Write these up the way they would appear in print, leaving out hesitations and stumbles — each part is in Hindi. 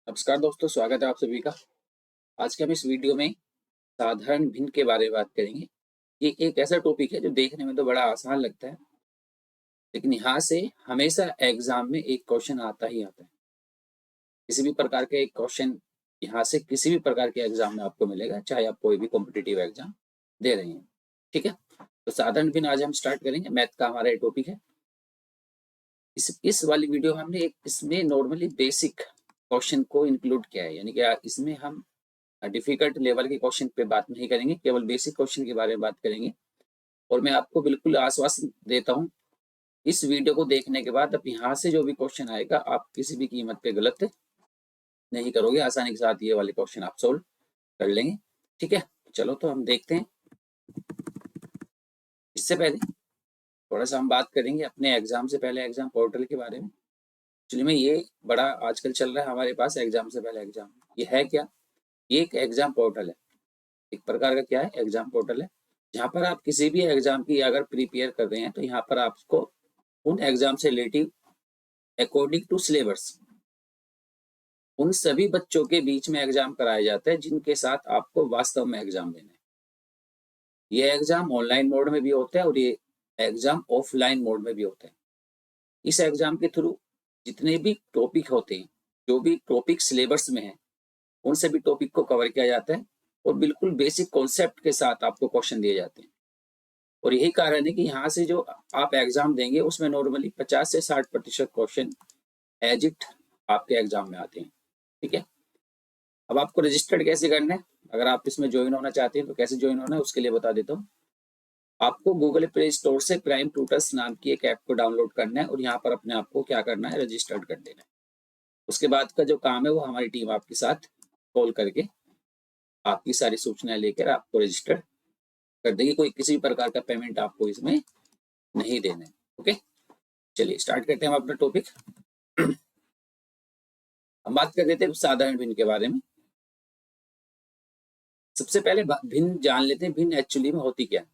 नमस्कार दोस्तों, स्वागत है आप सभी का। आज के हम इस वीडियो में साधारण भिन्न के बारे में बात करेंगे। ये एक ऐसा टॉपिक है जो देखने में तो बड़ा आसान लगता है, लेकिन यहाँ से हमेशा एग्जाम में एक क्वेश्चन आता ही आता है। किसी भी प्रकार का एक क्वेश्चन यहाँ से किसी भी प्रकार के एग्जाम में आपको मिलेगा, चाहे आप कोई भी कॉम्पिटिटिव एग्जाम दे रहे हैं। ठीक है, तो साधारण भिन्न आज हम स्टार्ट करेंगे। मैथ का हमारा ये टॉपिक है। इस वाली वीडियो में हमने इसमें नॉर्मली बेसिक क्वेश्चन को इंक्लूड किया है, यानी कि इसमें हम डिफिकल्ट लेवल के क्वेश्चन पे बात नहीं करेंगे, केवल बेसिक क्वेश्चन के बारे में बात करेंगे। और मैं आपको बिल्कुल आश्वासन देता हूँ, इस वीडियो को देखने के बाद अब यहाँ से जो भी क्वेश्चन आएगा आप किसी भी कीमत पे गलत नहीं करोगे, आसानी के साथ ये वाले क्वेश्चन आप सोल्व कर लेंगे। ठीक है, चलो तो हम देखते हैं। इससे पहले थोड़ा सा हम बात करेंगे अपने एग्जाम से पहले एग्जाम पोर्टल के बारे में। एक्चुअली में ये बड़ा आजकल चल रहा है हमारे पास एग्जाम से पहले एग्जाम। ये है क्या? ये एक एग्जाम पोर्टल है, एक प्रकार का क्या है, एग्जाम पोर्टल है, जहाँ पर आप किसी भी एग्जाम की अगर प्रिपेयर कर रहे हैं तो यहाँ पर आपको उन एग्जाम से रिलेटिव अकॉर्डिंग टू सिलेबस उन सभी बच्चों के बीच में एग्जाम कराया जाता है जिनके साथ आपको वास्तव में एग्जाम देना है। ये एग्जाम ऑनलाइन मोड में भी होता है और ये एग्जाम ऑफलाइन मोड में भी होता है। इस एग्जाम के थ्रू जितने भी टॉपिक होते हैं, जो भी टॉपिक सिलेबस में है, उन सभी टॉपिक को कवर किया जाता है और बिल्कुल बेसिक कॉन्सेप्ट के साथ आपको क्वेश्चन दिए जाते हैं। और यही कारण है कि यहाँ से जो आप एग्जाम देंगे उसमें नॉर्मली 50 से 60% क्वेश्चन एज इट आपके एग्जाम में आते हैं। ठीक है, अब आपको रजिस्टर्ड कैसे करना है, अगर आप इसमें ज्वाइन होना चाहते हैं तो कैसे ज्वाइन होना है उसके लिए बता देता हूँ। आपको गूगल प्ले स्टोर से प्राइम ट्यूटर्स नाम की एक ऐप को डाउनलोड करना है और यहाँ पर अपने आप को क्या करना है, रजिस्टर्ड कर देना है। उसके बाद का जो काम है वो हमारी टीम आपके साथ कॉल करके आपकी सारी सूचनाएं लेकर आपको रजिस्टर कर देगी। कोई किसी भी प्रकार का पेमेंट आपको इसमें नहीं देना है। ओके, चलिए स्टार्ट करते हैं हम अपना टॉपिक। हम बात कर लेते हैं साधारण भिन्न के बारे में। सबसे पहले भिन्न जान लेते हैं, भिन्न एक्चुअली में होती क्या है।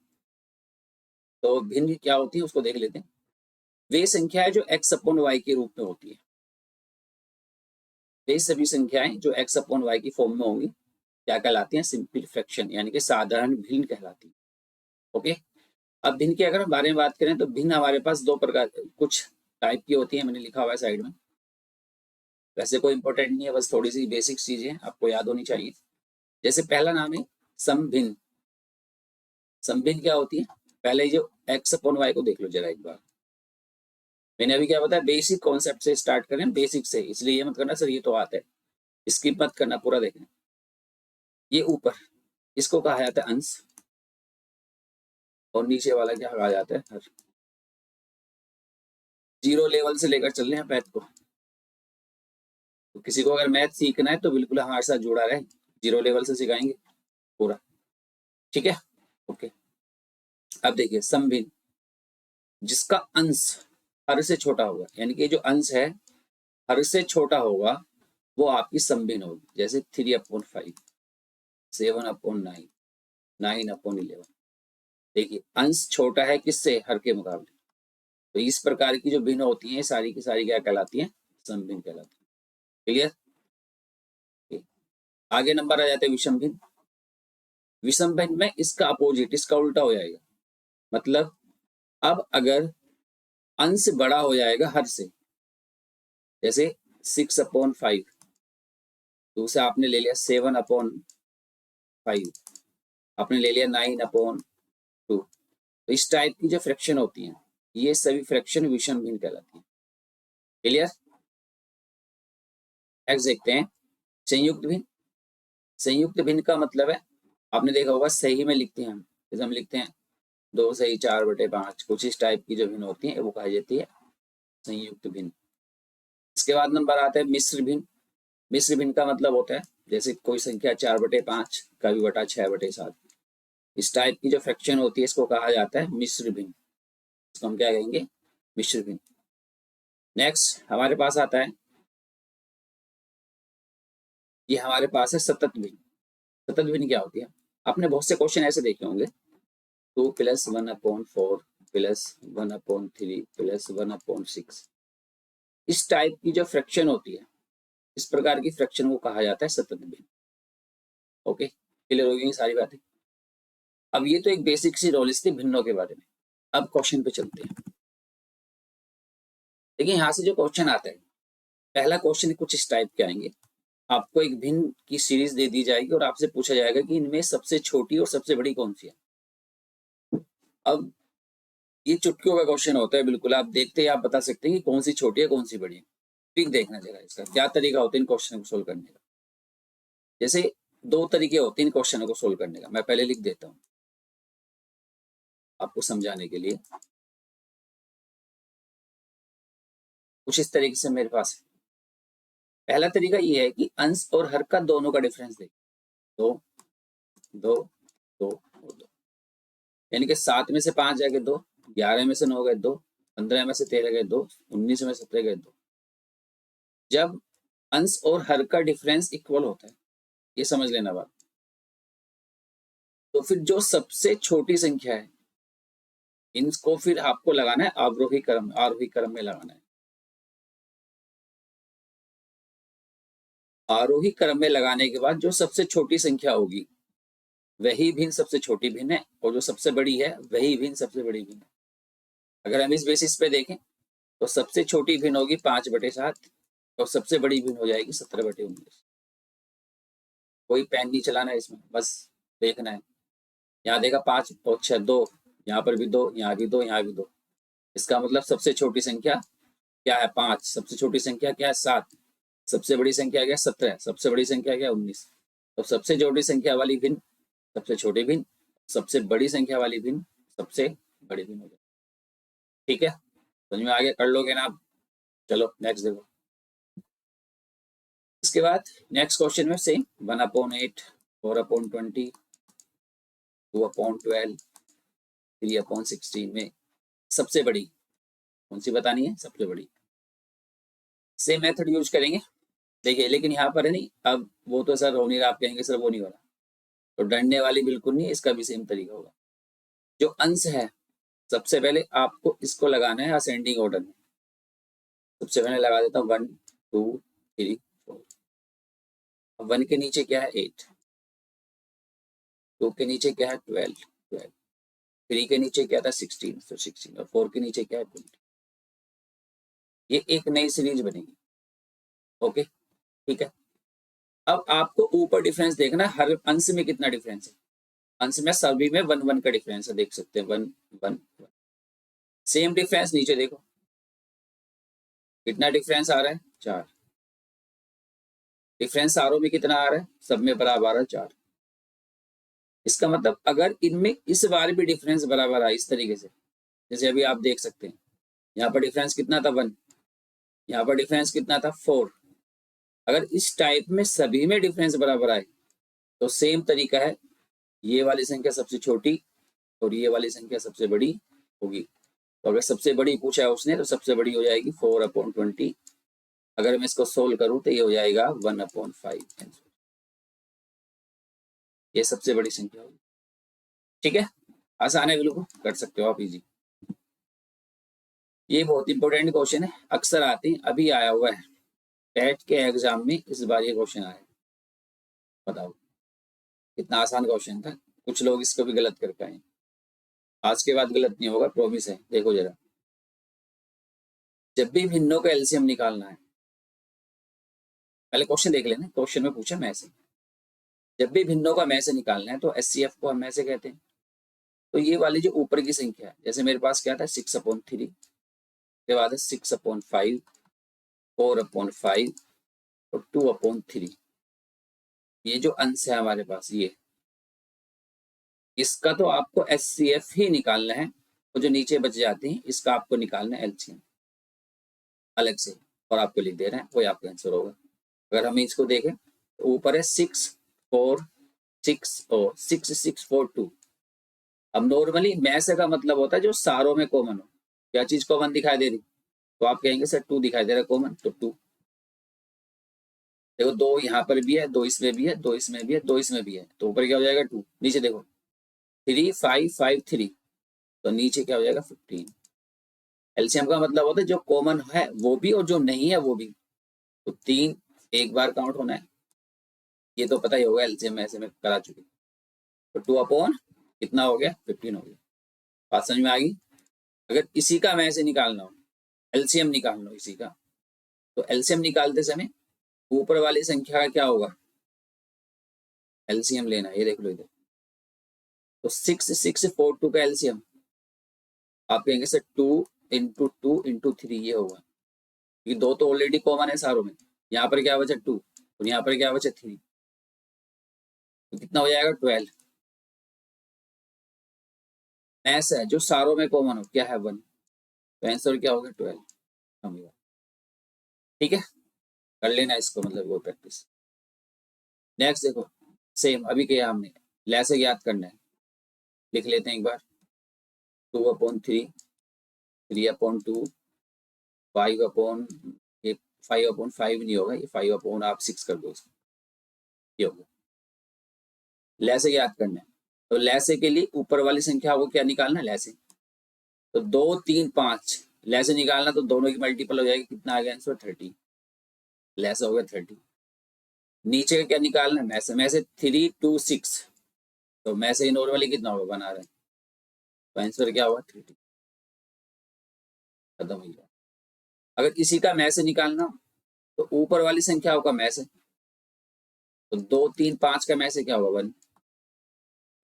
तो भिन्न क्या होती है उसको देख लेते हैं। वे संख्याएं जो x अपॉन y के रूप में होती है, वे सभी संख्याएं जो x अपॉन y की फॉर्म में होंगी क्या कहलाती हैं, सिंपल फ्रैक्शन, यानी कि साधारण भिन्न कहलाती है। ओके, अब भिन्न के अगर हम बारे में बात करें तो भिन्न हमारे पास दो प्रकार कुछ टाइप की होती है, मैंने लिखा हुआ है साइड में। वैसे कोई इंपॉर्टेंट नहीं है, बस थोड़ी सी बेसिक चीजें आपको याद होनी चाहिए। जैसे पहला नाम है समभिन्न। समभिन्न क्या होती है, पहले जो x अपॉन y को देख लो जरा एक बार। मैंने अभी क्या बताया, बेसिक कॉन्सेप्ट से स्टार्ट करें, बेसिक से, इसलिए ये मत करना सर ये तो आता है, स्किप मत करना, पूरा देखना। ये ऊपर इसको कहा जाता है अंश और नीचे वाला क्या कहा जाता है, हर। जीरो लेवल से लेकर चल रहे हैं मैथ को, तो किसी को अगर मैथ सीखना है तो बिल्कुल हमारे साथ जुड़ा रहे, जीरो लेवल से सिखाएंगे पूरा। ठीक है, ओके। अब देखिए समभिन्न, जिसका अंश हर से छोटा होगा, यानी कि जो अंश है हर से छोटा होगा वो आपकी समभिन्न होगी। जैसे 3/5, 7/9, 9/11। देखिए अंश छोटा है किससे, हर के मुकाबले, तो इस प्रकार की जो भिन्न होती हैं सारी की सारी क्या कहलाती हैं, समभिन्न कहलाती है। क्लियर? आगे नंबर आ जाते हैं विषम भिन्न। विषम भिन्न में इसका अपोजिट, इसका उल्टा हो जाएगा। मतलब अब अगर अंश बड़ा हो जाएगा हर से, जैसे 6/5, दूसरा आपने ले लिया 7/5, आपने ले लिया 9/2। तो इस टाइप की जो फ्रैक्शन होती हैं ये सभी फ्रैक्शन विषम भिन्न कहलाती है। क्लियर? नेक्स्ट देखते हैं संयुक्त भिन्न। संयुक्त भिन्न का मतलब है, आपने देखा होगा सही में लिखते हैं हम, जैसे हम लिखते हैं 2 सही 4/5, कुछ इस टाइप की जो भिन्न होती है वो कही जाती है संयुक्त भिन्न। इसके बाद नंबर आता है मिश्र भिन्न। मिश्र भिन्न का मतलब होता है जैसे कोई संख्या 4/5 का भी बटा 6/7, इस टाइप की जो फ्रैक्शन होती है इसको कहा जाता है मिश्र भिन्न। इसको हम क्या कहेंगे, मिश्र भिन्न। नेक्स्ट हमारे पास आता है, ये हमारे पास है सतत भिन्न। सतत भिन्न क्या होती है, आपने बहुत से क्वेश्चन ऐसे देखे होंगे, 2 + 1/4 + 1/3 + 1/6, इस टाइप की जो फ्रैक्शन होती है इस प्रकार की फ्रैक्शन को कहा जाता है सतत भिन्न। ओके, क्लियर हो गई सारी बातें। अब ये तो एक बेसिक सी नॉलेज थी भिन्नों के बारे में। अब क्वेश्चन पे चलते हैं। देखिए यहाँ से जो क्वेश्चन आता है, पहला क्वेश्चन कुछ इस टाइप के आएंगे। आपको एक भिन्न की सीरीज दे दी जाएगी और आपसे पूछा जाएगा कि इनमें सबसे छोटी और सबसे बड़ी कौन सी है। अब ये चुटकियों का क्वेश्चन होता है, बिल्कुल आप देखते ही आप बता सकते हैं कि कौन सी छोटी है कौन सी बड़ी है। ठीक देखना जरा इसका क्या तरीका होता है इन क्वेश्चन को सोल्व करने का। जैसे दो तरीके होते हैं इन क्वेश्चनों को सोल्व करने का, मैं पहले लिख देता हूँ आपको समझाने के लिए। कुछ इस तरीके से मेरे पास है। पहला तरीका ये है कि अंश और हर का दोनों का डिफरेंस देख, दो दो दो और दो, यानी कि 7 में से 5 जाके 2, 11 में से 9 गए 2, 15 में से 13 गए 2, 19 में 17 गए 2। जब अंश और हर का डिफरेंस इक्वल होता है, ये समझ लेना बात, तो फिर जो सबसे छोटी संख्या है इनको फिर आपको लगाना है आरोही क्रम में लगाना है। आरोही क्रम में लगाने के बाद जो सबसे छोटी संख्या होगी वही भिन्न सबसे छोटी भिन्न है, और जो सबसे बड़ी है वही भिन्न सबसे बड़ी भिन्न है। अगर हम इस बेसिस पे देखें तो सबसे छोटी भिन्न होगी 5/7 और सबसे बड़ी भिन्न हो जाएगी 17/19। कोई पेन नहीं चलाना है इसमें, बस देखना है। यहाँ देखा 5 और 6 2, यहाँ पर भी 2, यहाँ भी 2, यहाँ भी 2। इसका मतलब सबसे छोटी संख्या क्या है 5, सबसे छोटी संख्या क्या है 7, सबसे बड़ी संख्या क्या है 17, सबसे बड़ी संख्या क्या है 19। तो सबसे छोटी संख्या वाली भिन्न सबसे छोटी भिन्न, सबसे बड़ी संख्या वाली भिन्न सबसे बड़ी भिन्न हो जाए। ठीक है, समझ में आ गया, कर लोगे ना आप। चलो नेक्स्ट देखो। इसके बाद नेक्स्ट क्वेश्चन में सेम 1/8, 4/20, 2/12, 3/16 में सबसे बड़ी कौन सी बतानी है, सबसे बड़ी। सेम मेथड यूज करेंगे। देखिए लेकिन यहाँ पर है नहीं, अब वो तो सर हो नहीं रहा, आप कहेंगे सर वो नहीं हो रहा, तो डरने वाली बिल्कुल नहीं, इसका भी सेम तरीका होगा। जो अंश है सबसे पहले आपको इसको लगाना है असेंडिंग ऑर्डर में। सबसे पहले लगा देता हूँ 1 2 3 4। अब 1 के नीचे क्या है 8, 2 के नीचे क्या है 12, 3 के नीचे क्या था 16, तो 16, और 4 के नीचे क्या है 20। ये एक नई सीरीज बनेगी। ओके ठीक है। अब आपको ऊपर डिफरेंस देखना, हर अंश में कितना डिफरेंस है। अंश में सभी में 1 1 का डिफरेंस है, देख सकते हैं 1 1 1। सेम डिफरेंस नीचे देखो, कितना डिफरेंस आ रहा है 4। डिफरेंस आरों में कितना आ रहा है, सब में बराबर आ रहा है 4। इसका मतलब अगर इनमें इस बार भी डिफरेंस बराबर आया इस तरीके से, जैसे अभी आप देख सकते हैं यहाँ पर डिफरेंस कितना था 1, यहाँ पर डिफरेंस कितना था 4। अगर इस टाइप में सभी में डिफरेंस बराबर आए तो सेम तरीका है, ये वाली संख्या सबसे छोटी और ये वाली संख्या सबसे बड़ी होगी। तो अगर सबसे बड़ी पूछा है उसने तो सबसे बड़ी हो जाएगी 4/20। अगर मैं इसको सोल्व करूं तो ये हो जाएगा 1/5। ये सबसे बड़ी संख्या होगी। ठीक है, आसान है बिल्कुल, कर सकते हो आप इजी। ये बहुत इंपॉर्टेंट क्वेश्चन है, अक्सर आते हैं, अभी आया हुआ है टेट के एग्जाम में, इस बार ये क्वेश्चन आया। बताओ कितना आसान क्वेश्चन था, कुछ लोग इसको भी गलत कर पाए। आज के बाद गलत नहीं होगा, प्रॉमिस है। देखो जरा, जब भी भिन्नों का एलसीएम निकालना है, पहले क्वेश्चन देख लेना, क्वेश्चन में पूछा मैं से, जब भी भिन्नों का मैं से निकालना है तो एचसीएफ को हम मैं से कहते हैं। तो ये वाली जो ऊपर की संख्या है, जैसे मेरे पास क्या था 6/3, के बाद है 6/5, 4/5 और 2/3। ये जो अंश है हमारे पास, ये इसका तो आपको एचसीएफ ही निकालना है, और जो नीचे बच जाते हैं इसका आपको निकालना है एलसीएम अलग से, और आपको लिख दे रहे हैं, वही आपका आंसर होगा। अगर हम इसको देखें तो ऊपर है 6 4 6 और 6 6 4 2। अब नॉर्मली मैथ का मतलब होता है जो सारों में कॉमन हो। क्या चीज कॉमन दिखाई दे रही, तो आप कहेंगे सर 2 दिखाई दे रहा है कॉमन, तो 2। देखो 2 यहाँ पर भी है, 2 इसमें भी है, 2 इसमें भी है, 2 इसमें भी है, तो ऊपर क्या हो जाएगा 2। नीचे देखो 3 5 5 3, तो नीचे क्या हो जाएगा 15। एलसीएम का मतलब होता है जो कॉमन है वो भी और जो नहीं है वो भी। तो 3 एक बार काउंट होना है, ये तो पता ही होगा, एलसीएम ऐसे में करा चुके। तो 2 कितना हो गया, 15 हो गया। बात समझ में आ गई। अगर इसी का मैं से निकालना हो, एलसीएम निकालना हो इसी का, तो एलसीएम निकालते समय ऊपर वाली संख्या का क्या होगा, एलसीएम लेना है। ये देख लो इधर, तो 6642 का एलसीएम आप कहेंगे सर 2 × 2 × 3 ये होगा, क्योंकि 2 तो ऑलरेडी कॉमन है सारों में। यहाँ पर क्या बचा 2 और यहाँ पर क्या बचा 3, तो कितना हो जाएगा 12। ऐसा है जो सारों में कॉमन हो, क्या है 1, तो आंसर क्या होगा 12। ठीक है, कर लेना इसको, मतलब वो प्रैक्टिस। नेक्स्ट देखो, सेम अभी किया हमने, लैसे याद करना है, लिख लेते हैं एक बार। 2/3, 3/2, 5/, ये 5/5 नहीं होगा, ये 5/ आप 6 कर दो इसको, ये होगा। लैसे याद करना है, तो लैसे के लिए ऊपर वाली संख्या को क्या निकालना है, लैसे। तो 2 3 5 लैसे निकालना, तो दोनों की मल्टीपल हो जाएगी, कितना आ गया आंसर 30, लैसे हो गया 30। नीचे का क्या निकालना है, मैसे 3 2 6, तो मैसे नॉर्मली कितना होगा बना रहे हैं, तो आंसर क्या होगा 30, खत्म हो गया। अगर इसी का मैसे निकालना तो ऊपर वाली संख्याओं का मैसे, तो 2 3 5 का मैसे क्या होगा 1,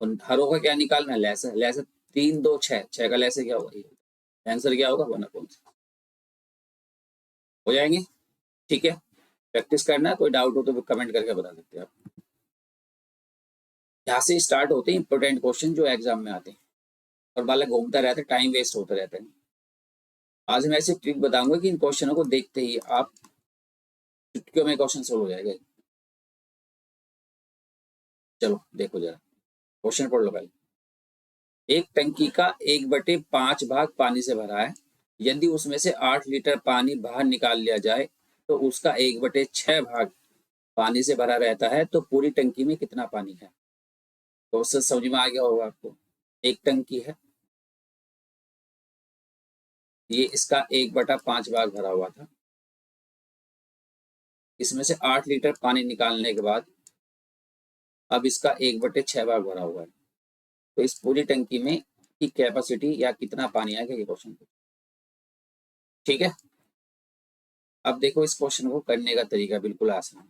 और हरों का क्या निकालना है, लैसे। लैसे 3 2 6, 6 का लैसे क्या होगा, आंसर क्या होगा 1/6। हो जाएंगे, ठीक है। प्रैक्टिस करना है, कोई डाउट हो तो कमेंट करके बता सकते हैं आप। यहाँ से स्टार्ट होते हैं इंपोर्टेंट क्वेश्चन जो एग्जाम में आते हैं, और बालक घूमता रहता है, टाइम वेस्ट होता रहता है। आज मैं ऐसी ट्रिक बताऊंगा कि इन क्वेश्चनों को देखते ही आप चुटकियों में क्वेश्चन सोल्व हो जाएगा। चलो देखो जरा, क्वेश्चन पढ़ लो पहले। एक टंकी का 1/5 भाग पानी से भरा है, यदि उसमें से 8 लीटर पानी बाहर निकाल लिया जाए तो उसका 1/6 भाग पानी से भरा रहता है, तो पूरी टंकी में कितना पानी है। तो उससे समझ में आ गया होगा आपको, एक टंकी है, ये इसका 1/5 भाग भरा हुआ था, इसमें से 8 लीटर पानी निकालने के बाद अब इसका 1/6 भाग भरा हुआ है, तो इस पूरी टंकी में की कैपेसिटी या कितना पानी आएगा, ये क्वेश्चन। ठीक है, अब देखो इस क्वेश्चन को करने का तरीका बिल्कुल आसान।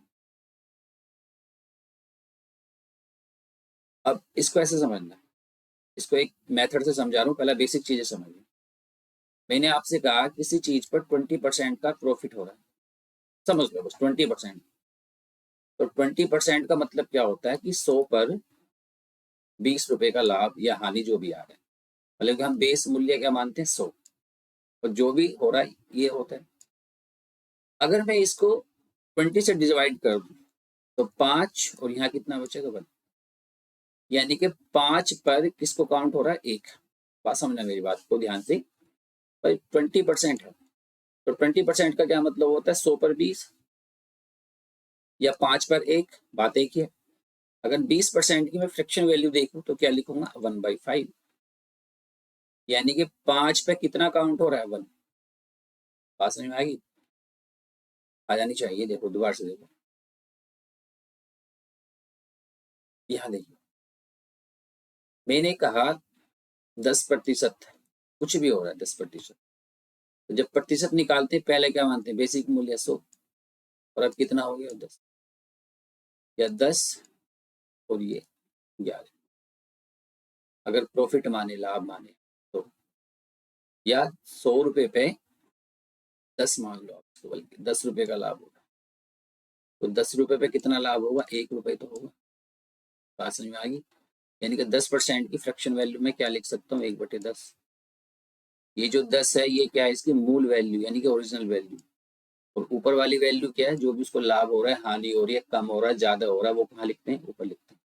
अब इसको ऐसे समझना, इसको एक मेथड से समझा रहा हूँ, पहला बेसिक चीजें समझिए। मैंने आपसे कहा किसी चीज पर 20% का प्रॉफिट हो रहा है, समझ लो बस 20%। तो 20% का मतलब क्या होता है कि 100 पर 20 रुपए का लाभ या हानि जो भी आ रहा है, मतलब कि हम बेस मूल्य क्या मानते हैं 100, और जो भी हो रहा है ये होता है। अगर मैं इसको 20 से डिवाइड कर दूं तो 5 और यहाँ कितना बचेगा 1, यानी कि 5 पर किसको काउंट हो रहा है, 1। बात समझना मेरी बात को ध्यान से, भाई 20% है, तो 20% का क्या मतलब होता है, 100 पर 20 या 5 पर 1, बात एक ही है। अगर 20% की मैं फ्रैक्शन वैल्यू देखूं तो क्या लिखूंगा 1/5, यानी कि 5 पे कितना काउंट हो रहा है 1। बात समझ में आएगी, आ जानी चाहिए। देखो दोबारा से देखो, यहाँ देखिए मैंने कहा 10%, कुछ भी हो रहा है 10%, तो जब प्रतिशत निकालते हैं पहले क्या मानते हैं, बेसिक मूल्य 100, और अब कितना हो गया 10, या 10 और ये 11। अगर प्रॉफिट माने, लाभ माने, तो या 100 रुपए पे 10 मान लो आप, तो बल्कि 10 रुपए का लाभ होगा, तो 10 रुपए पे कितना लाभ होगा, 1 रुपए तो होगा। बात समझ में आ गई, यानी कि 10% की फ्रैक्शन वैल्यू में क्या लिख सकता हूँ, 1/10। ये जो 10 है ये क्या है, इसकी मूल वैल्यू यानी कि ओरिजिनल वैल्यू, और ऊपर वाली वैल्यू क्या है, जो भी उसको लाभ हो रहा है, हानि हो रही है, कम हो रहा है, ज्यादा हो रहा है, वो कहाँ लिखते हैं, ऊपर लिखते हैं।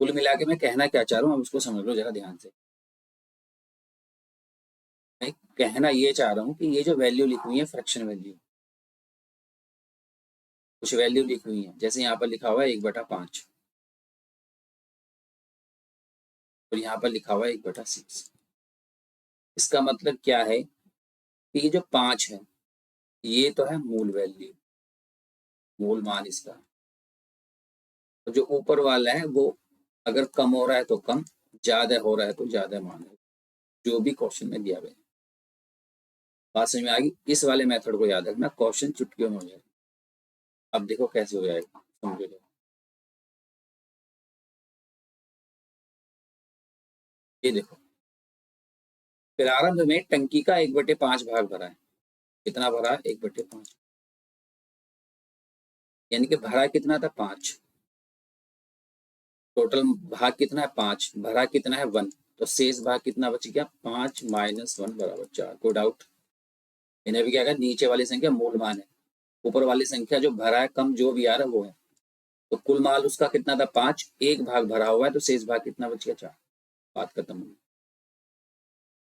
कुल मिला के मैं कहना क्या चाह रहा हूँ, अब उसको समझ लो जरा ध्यान से। मैं कहना ये चाह रहा हूँ कि ये जो वैल्यू लिखी हुई है फ्रैक्शन वैल्यू, कुछ वैल्यू लिखी हुई है, जैसे यहाँ पर लिखा हुआ है 1/5, और यहाँ पर लिखा हुआ है 1/6। इसका मतलब क्या है कि ये जो 5 है ये तो है मूल वैल्यू, मूल मान इसका। तो जो ऊपर वाला है वो अगर कम हो रहा है तो कम, ज्यादा हो रहा है तो ज्यादा मान है, जो भी क्वेश्चन में दिया गया। बात समझ में आ गई? इस वाले मेथड को याद रखना, क्वेश्चन चुटकियों में हो जाएगा। अब देखो कैसे हो जाएगा, समझो। ये देखो, प्रारंभ में टंकी का 1/5 भाग भरा है। कितना भरा है? 1/5। यानी कि भरा कितना था? 5। टोटल भाग कितना है? 5। भरा कितना है? 1। तो शेष भाग कितना बच गया? 5 - 1 बराबर 4। कोई डाउट? इन्हें भी क्या कहा? नीचे वाली संख्या मूल मान है, ऊपर वाली संख्या जो भरा है कम जो भी आ रहा है वो है। तो कुल माल उसका कितना था? 5। एक भाग भरा हुआ है तो शेष भाग कितना बच गया? 4। बात खत्म हुई।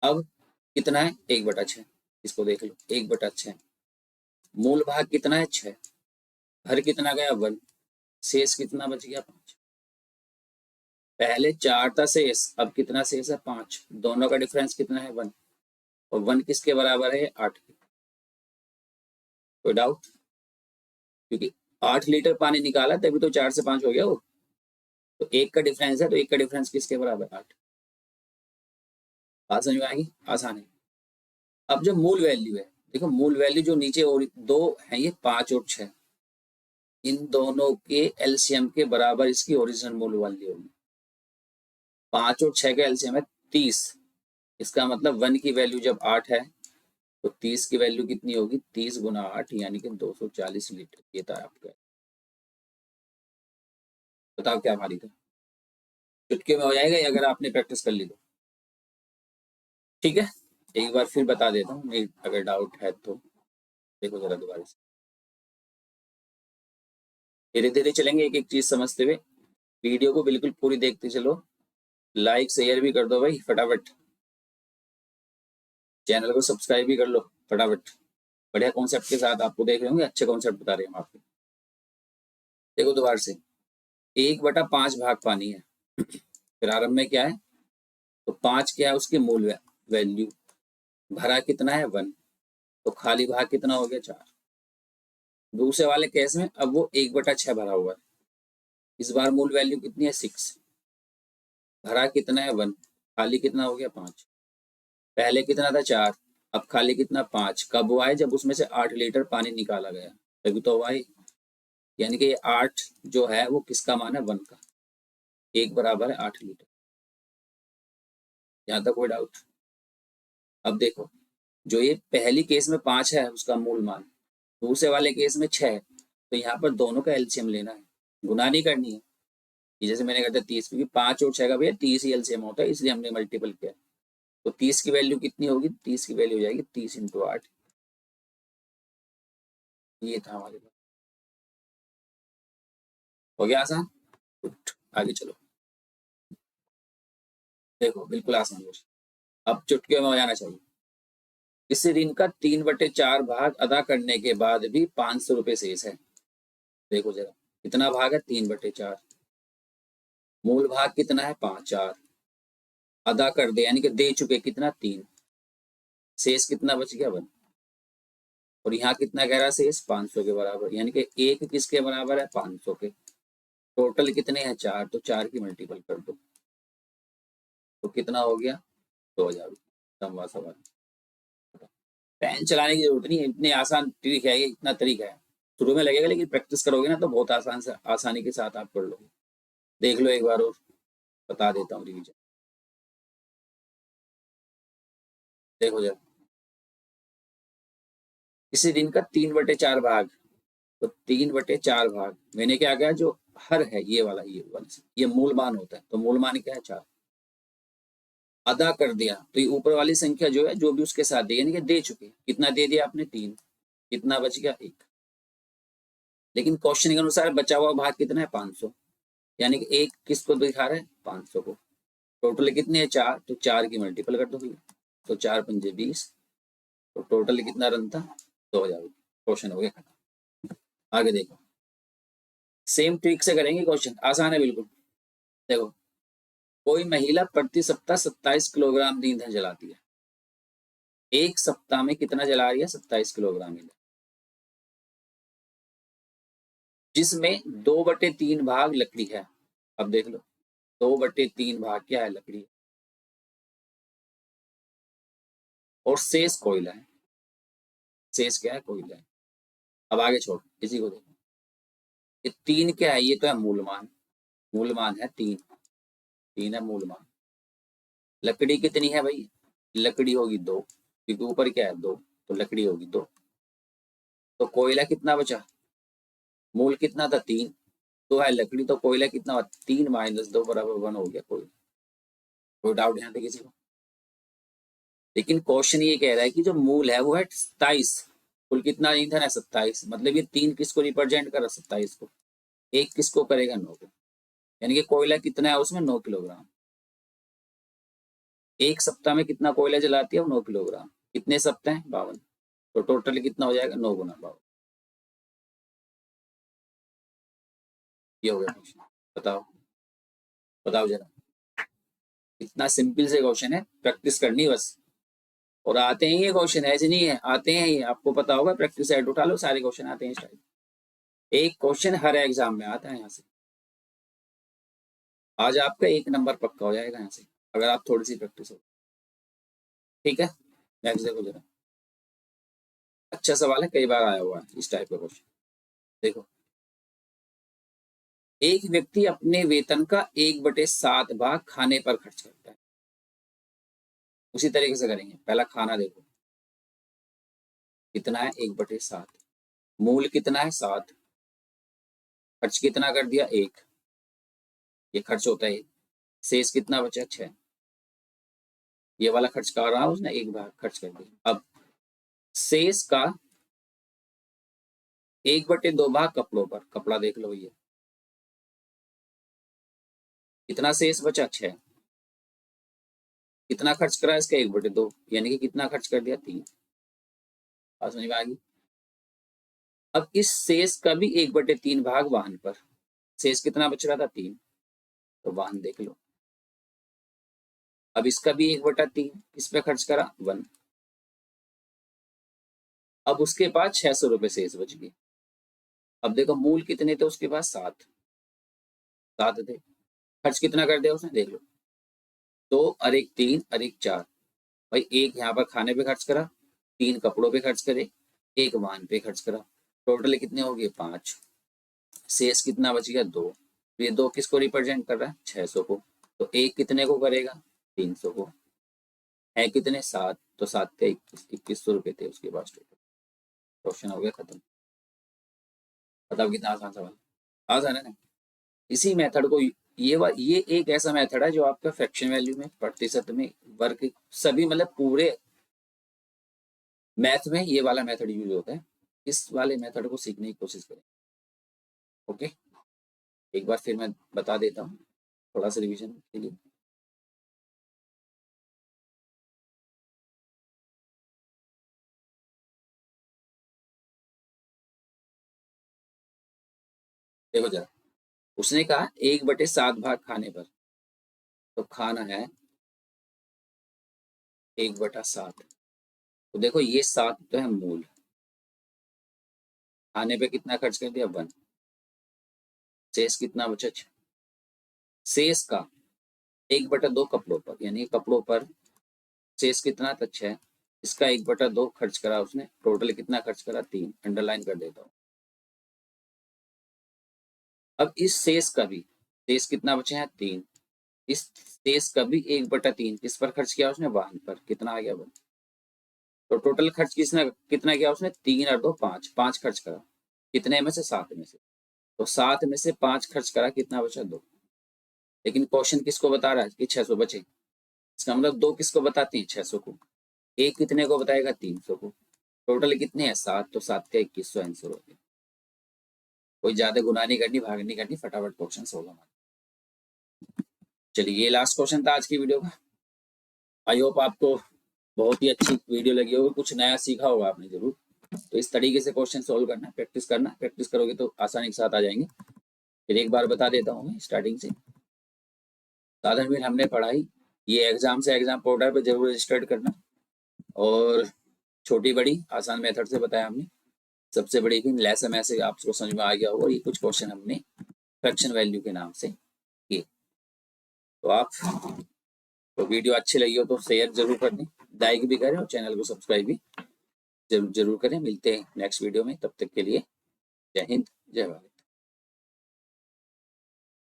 अब कितना है? 1/6। इसको देख लो, 1/6। मूल भाग कितना है? 6। भर कितना गया? 1। शेष कितना बच गया? 5। पहले 4 था शेष, अब कितना शेष है? 5। दोनों का डिफरेंस कितना है? 1। और 1 किसके बराबर है? 8 के। कोई डाउट? क्योंकि 8 लीटर पानी निकाला तभी तो 4 से 5 हो गया वो। तो 1 का डिफरेंस है, तो 1 का डिफरेंस किसके बराबर? 8। बात समझ में आएगी? आसान है। अब जो मूल वैल्यू है, देखो मूल वैल्यू जो नीचे और दो है, ये 5 और 6, इन दोनों के एलसीएम के बराबर इसकी ओरिजिनल मूल वैल्यू होगी। 5 और 6 का एलसीएम है 30। इसका मतलब 1 की वैल्यू जब 8 है तो 30 की वैल्यू कितनी होगी? 30 गुना 8 यानी कि 240 लीटर। ये था आपका। बताओ क्या भारी था? चुटकी में हो जाएगा ये अगर आपने प्रैक्टिस कर ली तो। ठीक है, एक बार फिर बता देता हूँ, नहीं अगर डाउट है तो देखो जरा दोबारा से। धीरे धीरे चलेंगे, एक एक चीज समझते हुए। वीडियो को बिल्कुल पूरी देखते चलो, लाइक शेयर भी कर दो भाई फटाफट, चैनल को सब्सक्राइब भी कर लो फटाफट। बढ़िया कॉन्सेप्ट के साथ आपको देख रहे होंगे, अच्छे कॉन्सेप्ट बता रहे हैं हम आपको। देखो दोबारा से, 1/5 भाग पानी है। प्रारंभ में क्या है? तो 5 क्या है? उसकी मूल वैल्यू। भरा कितना है? 1। तो खाली भाग कितना हो गया? 4। दूसरे वाले केस में अब वो 1/6 भरा हुआ है। इस बार मूल वैल्यू कितनी है? 6। भरा कितना है? 1। खाली कितना हो गया? 5। पहले कितना था? 4। अब खाली कितना? 5। कब हुआ है? जब उसमें से 8 लीटर पानी निकाला गया, तभी तो हुआ है। यानी कि ये 8 जो है वो किसका मान है? 1 का। 1 बराबर है 8 लीटर। यहाँ तक कोई डाउट? अब देखो, जो ये पहली केस में 5 है उसका मूल मान, दूसरे वाले केस में 6 है, तो यहाँ पर दोनों का एलसीएम लेना है, गुना नहीं करनी है। जैसे मैंने कहा था 30, क्योंकि 5 और 6 का भैया 30 ही एलसीएम होता है, इसलिए हमने मल्टीपल किया। तो 30 की वैल्यू कितनी होगी? 30 की वैल्यू हो जाएगी 30 × 8। ये था हमारे पास। हो गया आसान? गुड, आगे चलो। देखो बिल्कुल आसान क्वेश्चन, अब चुटकियों में हो जाना चाहिए। इस ऋण का 3/4 भाग अदा करने के बाद भी 500 रुपये शेष है। देखो जरा, कितना भाग है? 3/4। मूल भाग कितना है? 5। 4 अदा कर दे यानी कि दे चुके, कितना? 3। शेष कितना बच गया? 1। और यहाँ कितना कह रहा है? शेष 500 के बराबर, यानी कि 1 किसके बराबर है? 500 के। टोटल कितने हैं? 4। तो 4 की मल्टीपल कर दो, तो कितना हो गया? 2000 रुपये। लंबा सवाल। पेन चलाने की जरूरत नहीं है, इतनी आसान ट्रिक है ये, इतना तरीका है। शुरू में लगेगा लेकिन प्रैक्टिस करोगे ना तो बहुत आसान से आसानी के साथ आप कर लोगे। देख लो एक बार और बता देता हूँ रिवीजन। देखो जरा, इसी दिन का 3/4 भाग, तो 3/4 भाग मैंने क्या कहा? जो हर है ये वाला, ये मूल मान होता है, तो मूल मान क्या है? 4। अदा कर दिया तो ये ऊपर वाली संख्या जो है जो भी उसके साथ दी, यानी कि दे चुके। कितना दे दिया आपने? 3। कितना बच गया? 1। लेकिन क्वेश्चन के अनुसार बचा हुआ भाग कितना है? 500। यानी कि 1 किसको दिखा रहा है? 500 को। टोटल कितने हैं? 4। तो 4 की मल्टीपल कर दो भैया, तो 4 पंजे 20। तो टोटल कितना रन था? 2000 रुपये। क्वेश्चन हो गया खत्म। आगे देखो, सेम ट्रिक से करेंगे क्वेश्चन, आसान है बिल्कुल। देखो, कोई महिला प्रति सप्ताह 27 किलोग्राम ईंधन जलाती है। एक सप्ताह में कितना जला रही है? 27 किलोग्राम ईंधन। जिसमें 2/3 भाग लकड़ी है। अब देख लो 2/3 भाग क्या है, लकड़ी, और शेष कोयला है। शेष क्या है, कोयला है। अब आगे छोड़, इसी को देखो, ये 3 क्या है, ये तो है मूलमान। मूलमान है 3, 3 है मूलमान। लकड़ी कितनी है भाई, लकड़ी होगी 2, क्योंकि ऊपर क्या है 2, तो लकड़ी होगी 2। तो कोयला कितना बचा, मूल कितना था 3, 2 है लकड़ी, तो कोयला कितना हुआ 3 - 2 = 1 हो गया कोयला। कोई डाउट यहाँ पे किसी को? लेकिन क्वेश्चन ये कह रहा है कि जो मूल है वो है 27, कुल कितना ईंधन है 27, मतलब ये 3 किसको रिप्रेजेंट कर रहा है 27 को, एक किसको करेगा 9 को, यानी कि कोयला कितना है उसमें 9 किलोग्राम। एक सप्ताह में कितना कोयला जलाती है वो 9 किलोग्राम। कितने सप्ताह हैं 52, तो टोटल कितना हो जाएगा 9 गुना 52। ये हो गया क्वेश्चन। बताओ बताओ जरा, इतना सिंपल से क्वेश्चन है, प्रैक्टिस करनी बस। और आते हैं ये क्वेश्चन, ऐसे नहीं है, आते हैं ये, आपको पता होगा, प्रैक्टिस ऐड उठा लो, सारे क्वेश्चन आते हैं इस टाइप। एक क्वेश्चन हर एग्जाम में आता है यहाँ से। आज आपका 1 नंबर पक्का हो जाएगा यहाँ से, अगर आप थोड़ी सी प्रैक्टिस हो। ठीक है, नेक्स्ट देखो जरा, अच्छा सवाल है, कई बार आया हुआ है इस टाइप का क्वेश्चन। देखो, एक व्यक्ति अपने वेतन का 1/7 भाग खाने पर खर्च करता है। उसी तरीके से करेंगे, पहला खाना देखो कितना है 1/7, मूल कितना है 7, खर्च कितना कर दिया 1, ये खर्च होता है 1, शेष कितना बचा 6, ये वाला खर्च कर रहा है उसने 1 भाग खर्च कर दिया। अब शेष का 1/2 भाग कपड़ों पर, कपड़ा देख लो ये, कितना शेष बचा 6, कितना खर्च करा इसका 1/2, यानी कि कितना खर्च कर दिया 3। बात समझ में आ गई? अब इस शेष का भी 1/3 भाग वाहन पर, शेष कितना बच रहा था 3, तो वाहन देख लो। अब इसका भी 1/3 किस पे खर्च करा 1। अब उसके पास 600 रुपए शेष बच गए। अब देखो मूल कितने थे उसके पास 7, 7 थे, खर्च कितना कर दिया उसने देख लो, 2 और 1 3 और 1 4, भाई 1 यहाँ पर खाने पे खर्च करा, 3 कपड़ों पे खर्च करे, 1 वाहन पे खर्च करा, टोटल कितने हो गए 5, शेष कितना बच गया 2। तो ये 2 किसको रिप्रेजेंट कर रहा है 600 को, तो 1 कितने को करेगा 300 को, है कितने 7, तो 7 के 2100 रुपए थे उसके पास टोटल। क्वेश्चन हो गया खत्म। बताओ कितना आसान सवाल, आसान है ना? इसी मेथड को, ये एक ऐसा मेथड है जो आपका फ्रैक्शन वैल्यू में, प्रतिशत में, वर्ग, सभी मतलब पूरे मैथ में ये वाला मेथड यूज होता है। इस वाले मेथड को सीखने की कोशिश करें। ओके, एक बार फिर मैं बता देता हूँ थोड़ा सा रिवीजन के लिए। देखो जरा, उसने कहा 1/7 भाग खाने पर, तो खाना है 1/7, तो देखो ये 7 तो है मूल, खाने पे कितना खर्च कर दिया 1, शेष कितना बचा 6, शेष का 1/2 कपड़ों पर, यानी कपड़ों पर शेष कितना था 6, इसका 1/2 खर्च करा उसने, टोटल कितना खर्च करा 3, अंडरलाइन कर देता हूँ। अब इस शेष का भी, शेष कितना बचे हैं 3, इस शेष का भी 1/3 किस पर खर्च किया उसने वाहन पर, कितना आ गया 1, तो टोटल खर्च किसने कितना किया उसने 3 और 2 5, 5 खर्च करा, कितने में से 7 में से, तो 7 में से 5 खर्च करा, कितना बचा 2। लेकिन क्वेश्चन किसको बता रहा है कि 600 बचे, इसका मतलब 2 किसको बताते हैं 600 को, एक कितने को बताएगा 300 को, टोटल कितने हैं 7, तो 7 का 2100 आंसर हो गया। कोई ज्यादा गुना नहीं करनी, भाग नहीं करनी, फटाफट क्वेश्चन सोल्व हमारा। चलिए, ये लास्ट क्वेश्चन था आज की वीडियो का। आई होप आपको बहुत ही अच्छी वीडियो लगी होगी, कुछ नया सीखा होगा आपने जरूर। तो इस तरीके से क्वेश्चन सोल्व करना, प्रैक्टिस करना, प्रैक्टिस करोगे तो आसानी के साथ आ जाएंगे। फिर एक बार बता देता हूँ मैं स्टार्टिंग से, साधन में हमने पढ़ाई, ये एग्जाम से एग्जाम पोर्टल पे जरूर रजिस्टर्ड करना, और छोटी बड़ी आसान मेथड से बताया हमने। सबसे बड़ी की लेस में से आपको समझ में आ गया होगा। ये कुछ क्वेश्चन हमने फ्रैक्शन वैल्यू के नाम से किए। तो आप तो वीडियो अच्छी लगी हो तो शेयर जरूर कर दें, लाइक भी करें और चैनल को सब्सक्राइब भी जरूर करें। मिलते हैं नेक्स्ट वीडियो में, तब तक के लिए जय हिंद जय भारत।